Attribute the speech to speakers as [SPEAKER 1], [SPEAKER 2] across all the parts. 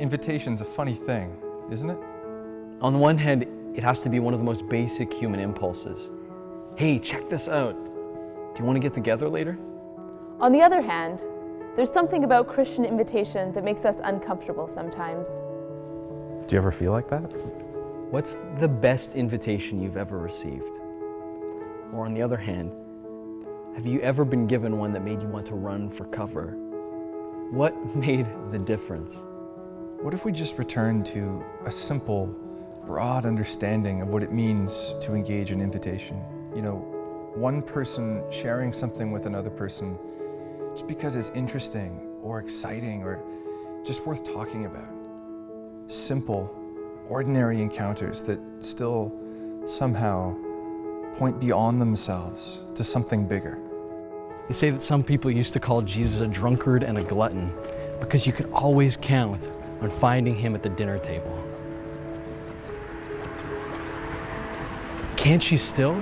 [SPEAKER 1] Invitation's a funny thing, isn't it?
[SPEAKER 2] On the one hand, it has to be one of the most basic human impulses. Hey, check this out. Do you want to get together later?
[SPEAKER 3] On the other hand, there's something about Christian invitation that makes us uncomfortable sometimes.
[SPEAKER 4] Do you ever feel like that?
[SPEAKER 2] What's the best invitation you've ever received? Or on the other hand, have you ever been given one that made you want to run for cover? What made the difference?
[SPEAKER 1] What if we just return to a simple, broad understanding of what it means to engage in invitation? You know, one person sharing something with another person just because it's interesting or exciting or just worth talking about. Simple, ordinary encounters that still somehow point beyond themselves to something bigger.
[SPEAKER 2] They say that some people used to call Jesus a drunkard and a glutton because you could always count on finding him at the dinner table. Can't you still?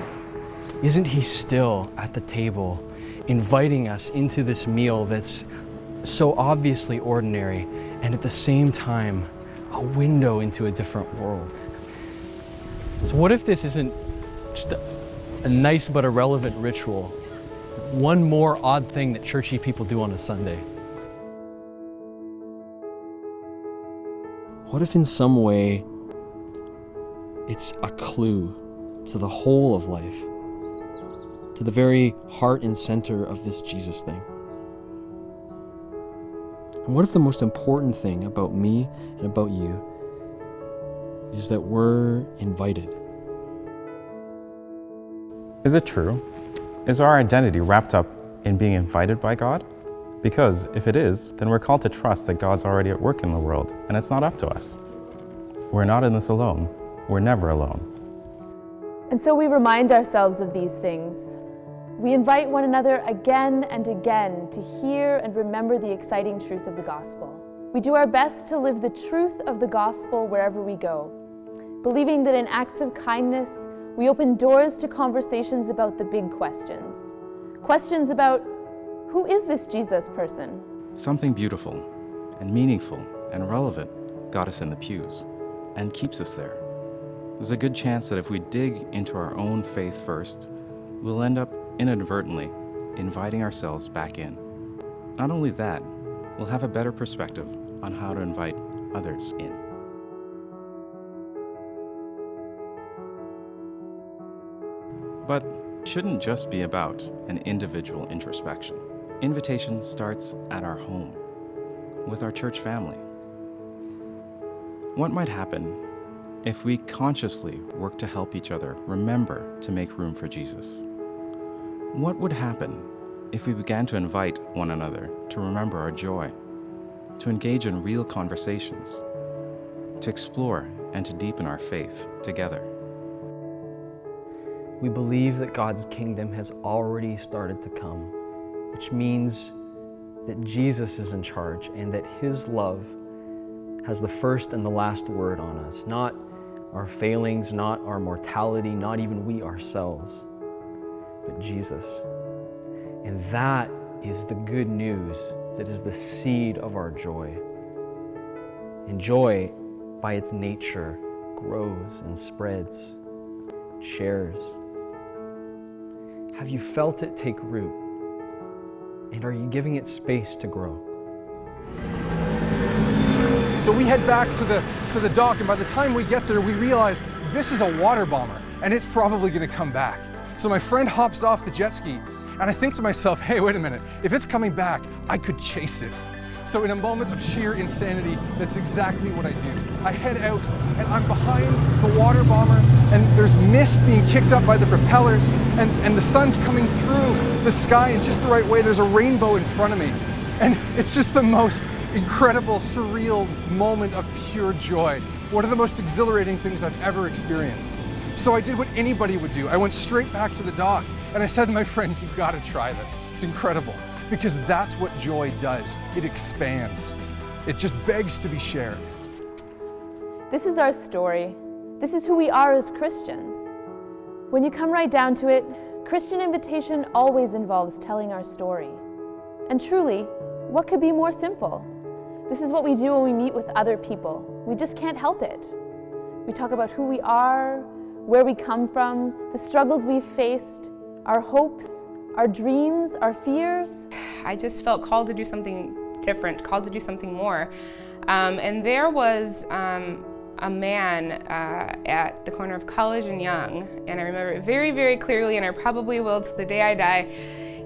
[SPEAKER 2] Isn't he still at the table, inviting us into this meal that's so obviously ordinary and at the same time a window into a different world? So what if this isn't just a nice but irrelevant ritual, one more odd thing that churchy people do on a Sunday? What if in some way it's a clue to the whole of life, to the very heart and center of this Jesus thing? And what if the most important thing about me and about you is that we're invited?
[SPEAKER 4] Is it true? Is our identity wrapped up in being invited by God? Because if it is, then we're called to trust that God's already at work in the world, and it's not up to us. We're not in this alone. We're never alone.
[SPEAKER 3] And so we remind ourselves of these things. We invite one another again and again to hear and remember the exciting truth of the gospel. We do our best to live the truth of the gospel wherever we go, believing that in acts of kindness, we open doors to conversations about the big questions. Questions about, who is this Jesus person?
[SPEAKER 5] Something beautiful and meaningful and relevant got us in the pews and keeps us there. There's a good chance that if we dig into our own faith first, we'll end up inadvertently inviting ourselves back in. Not only that, we'll have a better perspective on how to invite others in. But it shouldn't just be about an individual introspection. Invitation starts at our home, with our church family. What might happen if we consciously work to help each other remember to make room for Jesus? What would happen if we began to invite one another to remember our joy, to engage in real conversations, to explore and to deepen our faith together?
[SPEAKER 2] We believe that God's kingdom has already started to come, which means that Jesus is in charge and that his love has the first and the last word on us, not our failings, not our mortality, not even we ourselves, but Jesus. And that is the good news that is the seed of our joy. And joy, by its nature, grows and spreads, shares. Have you felt it take root? And are you giving it space to grow?
[SPEAKER 1] So we head back to the dock, and by the time we get there, we realize this is a water bomber, and it's probably gonna come back. So my friend hops off the jet ski, and I think to myself, hey, wait a minute, if it's coming back, I could chase it. So in a moment of sheer insanity, that's exactly what I do. I head out, and I'm behind the water bomber, and there's mist being kicked up by the propellers, and the sun's coming through the sky in just the right way. There's a rainbow in front of me. And it's just the most incredible, surreal moment of pure joy. One of the most exhilarating things I've ever experienced. So I did what anybody would do. I went straight back to the dock, and I said to my friends, you've got to try this. It's incredible. Because that's what joy does. It expands. It just begs to be shared.
[SPEAKER 3] This is our story. This is who we are as Christians. When you come right down to it, Christian invitation always involves telling our story. And truly, what could be more simple? This is what we do when we meet with other people. We just can't help it. We talk about who we are, where we come from, the struggles we've faced, our hopes, our dreams, our fears.
[SPEAKER 6] I just felt called to do something different, called to do something more. And there was a man at the corner of College and Young, and I remember it very, very clearly, and I probably will to the day I die.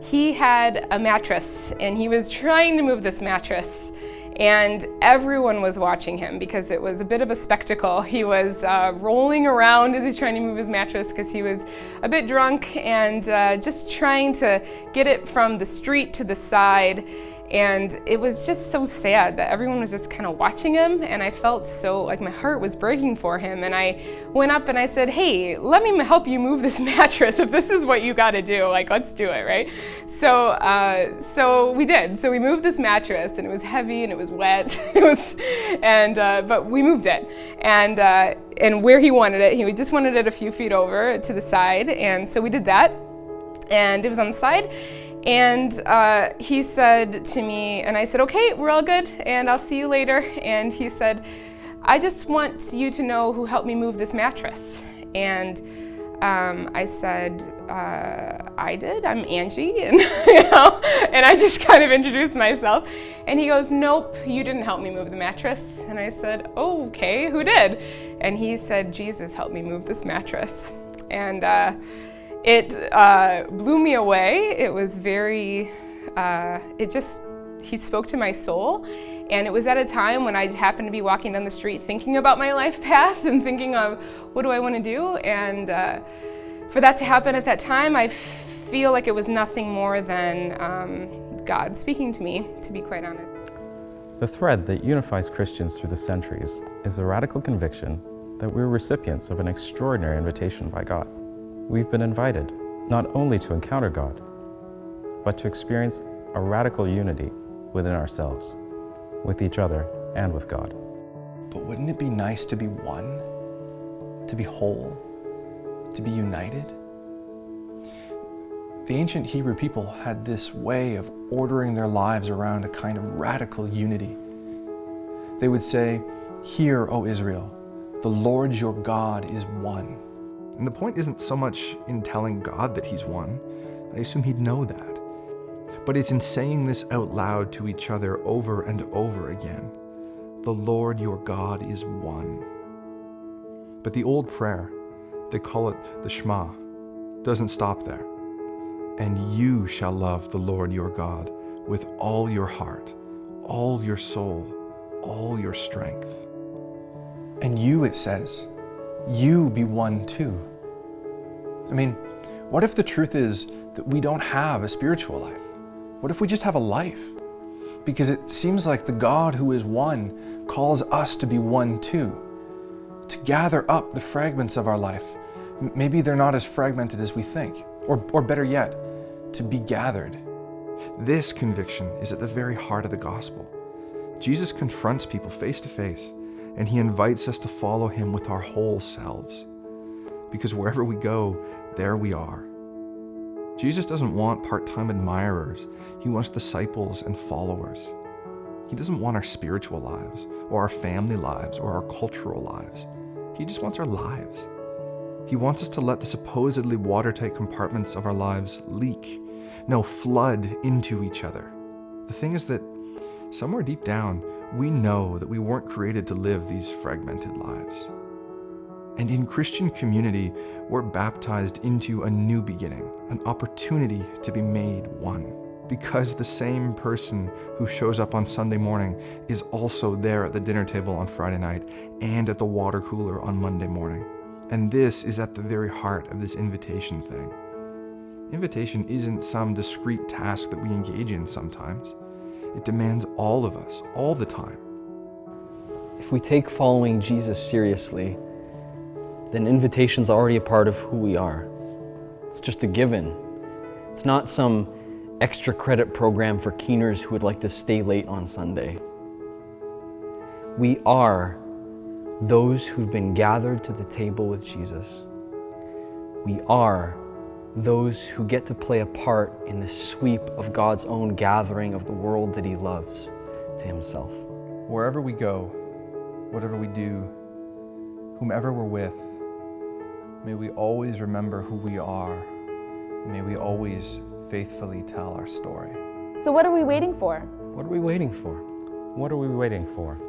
[SPEAKER 6] He had a mattress, and he was trying to move this mattress, and everyone was watching him because it was a bit of a spectacle. He was rolling around as he's trying to move his mattress because he was a bit drunk and just trying to get it from the street to the side. And it was just so sad that everyone was just kind of watching him, and I felt so like my heart was breaking for him. And I went up and I said, "Hey, let me help you move this mattress. If this is what you got to do, like, let's do it, right?" So we did. So we moved this mattress, and it was heavy and it was wet. But we moved it, and where he wanted it, he just wanted it a few feet over to the side, and so we did that, and it was on the side. And he said to me, and I said, "Okay, we're all good, and I'll see you later." And he said, "I just want you to know who helped me move this mattress." And I said, "I did. I'm Angie," and and I just kind of introduced myself. And he goes, "Nope, you didn't help me move the mattress." And I said, "Oh, okay, who did?" And he said, "Jesus helped me move this mattress." And it blew me away. It was very, he spoke to my soul. And it was at a time when I happened to be walking down the street thinking about my life path and thinking of what do I want to do. And for that to happen at that time, I feel like it was nothing more than God speaking to me, to be quite honest.
[SPEAKER 4] The thread that unifies Christians through the centuries is the radical conviction that we're recipients of an extraordinary invitation by God. We've been invited not only to encounter God, but to experience a radical unity within ourselves, with each other, and with God.
[SPEAKER 7] But wouldn't it be nice to be one? To be whole? To be united? The ancient Hebrew people had this way of ordering their lives around a kind of radical unity. They would say, "Hear, O Israel, the Lord your God is one."
[SPEAKER 1] And the point isn't so much in telling God that he's one. I assume he'd know that. But it's in saying this out loud to each other over and over again. The Lord your God is one. But the old prayer, they call it the Shema, doesn't stop there. And you shall love the Lord your God with all your heart, all your soul, all your strength.
[SPEAKER 7] And you, it says, you be one too. I mean, what if the truth is that we don't have a spiritual life? What if we just have a life? Because it seems like the God who is one calls us to be one too, to gather up the fragments of our life. Maybe they're not as fragmented as we think, or better yet, to be gathered.
[SPEAKER 1] This conviction is at the very heart of the gospel. Jesus confronts people face to face, and he invites us to follow him with our whole selves. Because wherever we go, there we are. Jesus doesn't want part-time admirers. He wants disciples and followers. He doesn't want our spiritual lives, or our family lives, or our cultural lives. He just wants our lives. He wants us to let the supposedly watertight compartments of our lives leak, flood into each other. The thing is that somewhere deep down, we know that we weren't created to live these fragmented lives. And in Christian community, we're baptized into a new beginning, an opportunity to be made one. Because the same person who shows up on Sunday morning is also there at the dinner table on Friday night and at the water cooler on Monday morning. And this is at the very heart of this invitation thing. Invitation isn't some discrete task that we engage in sometimes. It demands all of us, all the time.
[SPEAKER 2] If we take following Jesus seriously, then invitation's already a part of who we are. It's just a given. It's not some extra credit program for keeners who would like to stay late on Sunday. We are those who've been gathered to the table with Jesus. We are those who get to play a part in the sweep of God's own gathering of the world that he loves to himself.
[SPEAKER 7] Wherever we go, whatever we do, whomever we're with, may we always remember who we are. May we always faithfully tell our story.
[SPEAKER 3] So what are we waiting for?
[SPEAKER 2] What are we waiting for?
[SPEAKER 4] What are we waiting for?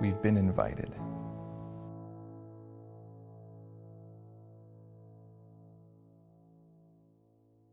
[SPEAKER 7] We've been invited.